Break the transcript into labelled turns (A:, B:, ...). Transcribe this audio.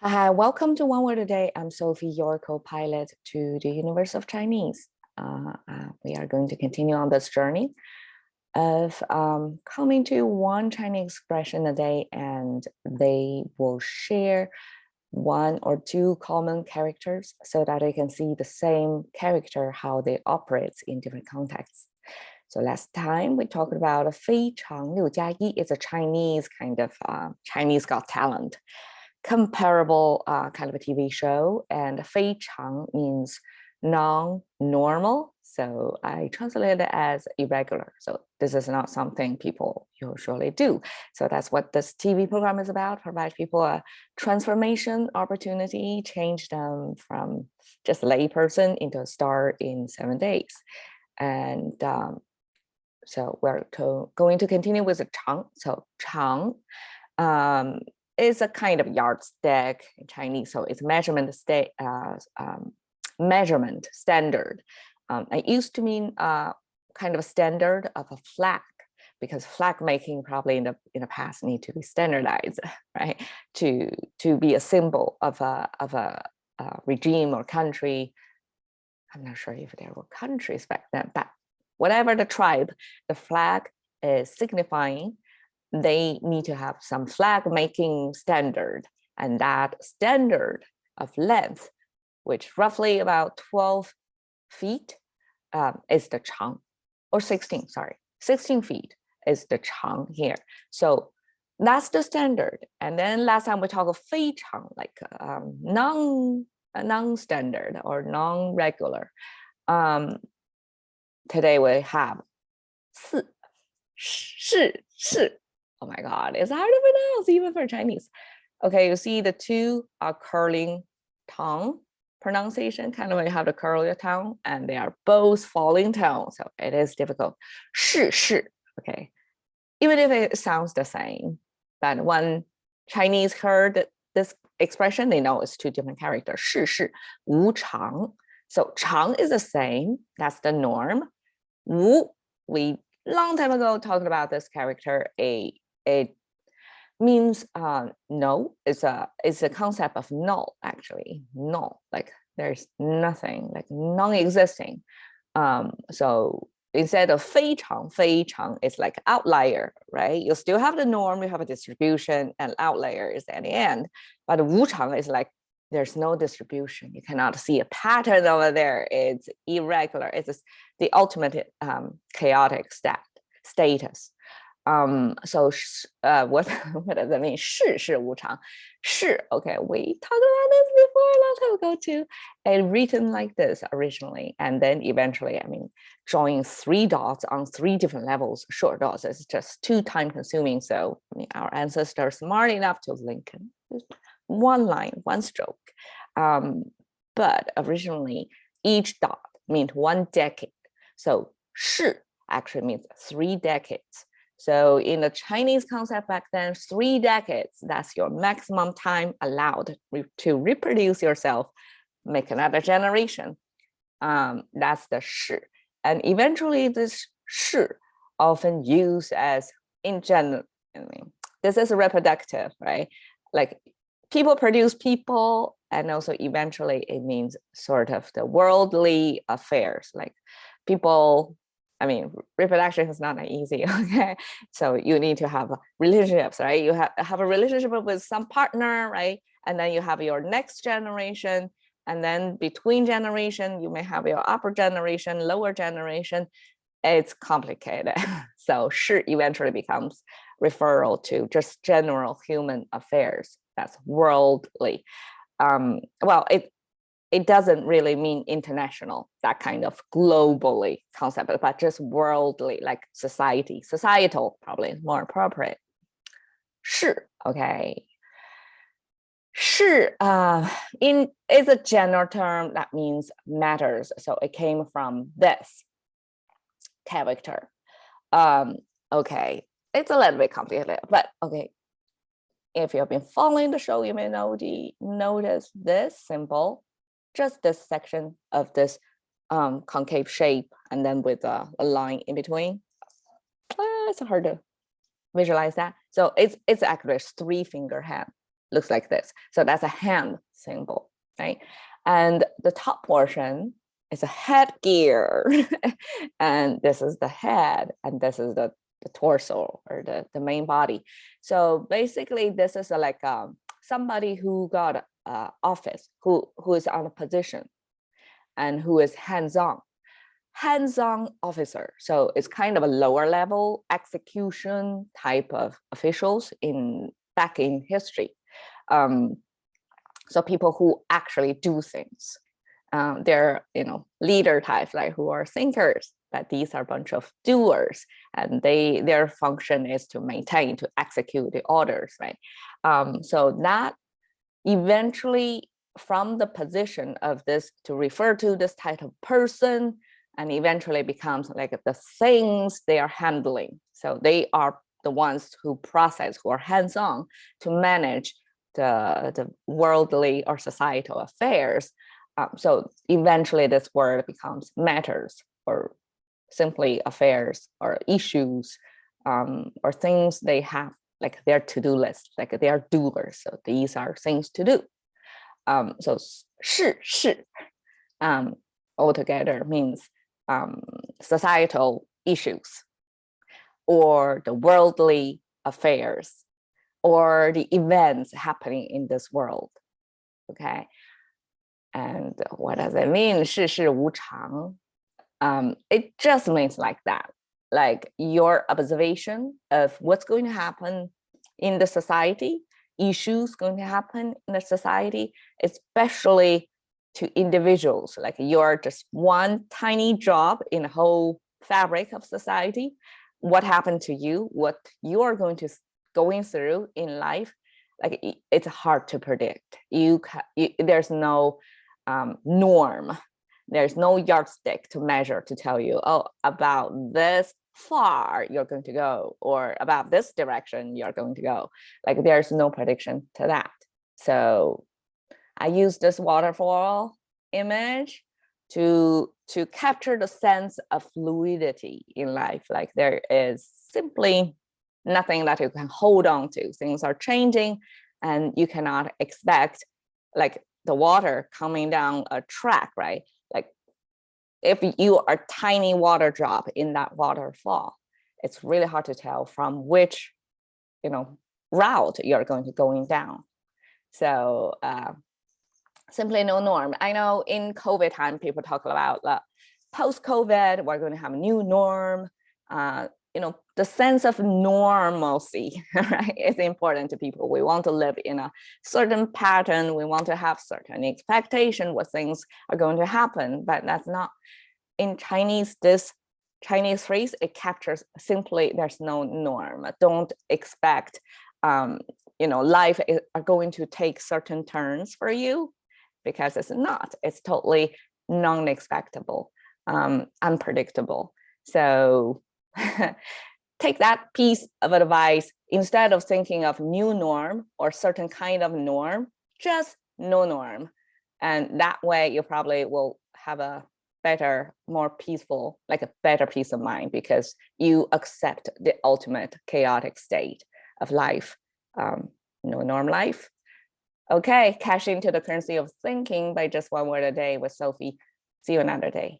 A: Hi, welcome to One Word a Day. I'm Sophie, your co-pilot to the universe of Chinese. We are going to continue on this journey of coming to one Chinese expression a day, and they will share one or two common characters so that you can see the same character, how they operate in different contexts. So last time we talked about 非常六加一. It's a Chinese kind of Chinese Got Talent comparable kind of a TV show, and 非常 means non-normal. So I translate it as irregular. So this is not something people usually do. So that's what this TV program is about, provide people a transformation opportunity, change them from just a layperson into a star in 7 days. And so we're going to continue with the 长. So 长 is a kind of yardstick in Chinese. So it's measurement measurement standard. It used to mean kind of a standard of a flag, because flag making probably in the past need to be standardized, right? To be a symbol of a regime or country. I'm not sure if there were countries back then, but whatever the tribe, the flag is signifying, they need to have some flag making standard, and that standard of length, which roughly about 12 feet, is the 长, or 16 feet is the 长 here. So that's the standard. And then last time we talked of 非常, like non-standard or non-regular. Today we have 是. Oh my God, it's hard to pronounce even for Chinese. Okay, you see the two are curling tongue pronunciation, kind of when you have to curl your tongue, and they are both falling tone, so it is difficult. 是, okay, even if it sounds the same, but when Chinese heard this expression, they know it's two different characters. 世无常. So 长 is the same, that's the norm. 无, we long time ago talked about this character. It means no. It's a concept of null, actually. Null, like there's nothing, like non-existing. So instead of 非常, it's like outlier, right? You still have the norm, you have a distribution, and outlier is at the end. But 无常 is like there's no distribution. You cannot see a pattern over there. It's irregular. It's the ultimate chaotic status. So what does that mean? 世无常. 世, okay, we talked about this before a long time ago too. It written like this originally, and then eventually, I mean, drawing 3 dots on 3 different levels, short dots, is just too time consuming. So I mean, our ancestors smart enough to link one line, one stroke. But originally, each dot meant 1 decade. So 世 actually means 3 decades. So in the Chinese concept back then, 3 decades, that's your maximum time allowed to reproduce yourself, make another generation. That's the 世. And eventually this 世 often used as in general, I mean, this is reproductive, right? Like people produce people, and also eventually it means sort of the worldly affairs, like people, I mean, reproduction is not that easy, okay? So you need to have relationships, right? You have a relationship with some partner, right? And then you have your next generation, and then between generation, you may have your upper generation, lower generation. It's complicated. So 世 eventually becomes referral to just general human affairs. That's worldly. Well, it doesn't really mean international, that kind of globally concept, but just worldly, like societal, probably more appropriate. 是, okay. 是 is a general term that means matters. So it came from this character. Okay, it's a little bit complicated, but okay. If you've been following the show, you may notice this symbol, just this section of this concave shape, and then with a line in between. It's hard to visualize that. So it's actually a 3-finger hand. looks like this. So that's a hand symbol, right? And the top portion is a headgear. And this is the head, and this is the torso, or the main body. So basically, this is like somebody who got office, who is on a position, and who is hands-on officer. So it's kind of a lower level execution type of officials back in history. So people who actually do things. They're leader types, like who are thinkers, but these are a bunch of doers, and their function is to maintain, to execute the orders, right? So that eventually, from the position of this, to refer to this type of person, and eventually becomes like the things they are handling. So they are the ones who process, who are hands-on to manage the worldly or societal affairs. So eventually this word becomes matters, or simply affairs, or issues, or things they have, like their to-do list, like they are doers. So these are things to do. So 事 altogether means societal issues, or the worldly affairs, or the events happening in this world. Okay. And what does it mean? 世事无常. It just means like that, like your observation of what's going to happen in the society, issues going to happen in the society, especially to individuals. Like you're just one tiny drop in the whole fabric of society. What happened to you, what you are going through in life, like it's hard to predict. There's no norm. There's no yardstick to measure to tell you, oh, about this far you're going to go, or about this direction you're going to go. Like there's no prediction to that. So I use this waterfall image to capture the sense of fluidity in life. Like there is simply nothing that you can hold on to. Things are changing, and you cannot expect like the water coming down a track, right? Like if you are a tiny water drop in that waterfall, it's really hard to tell from which route you're going down. So simply no norm. I know in COVID time, people talk about post-COVID, we're going to have a new norm. The sense of normalcy, right, is important to people. We want to live in a certain pattern. We want to have certain expectation what things are going to happen, but that's not in Chinese. This Chinese phrase, it captures simply there's no norm. Don't expect, life are going to take certain turns for you, because it's not. It's totally non-expectable, unpredictable. So take that piece of advice. Instead of thinking of new norm or certain kind of norm, just no norm. And that way you probably will have a better, more peaceful, like a better peace of mind, because you accept the ultimate chaotic state of life, no norm life. Okay, cash into the currency of thinking by just one word a day with Sophie. See you another day.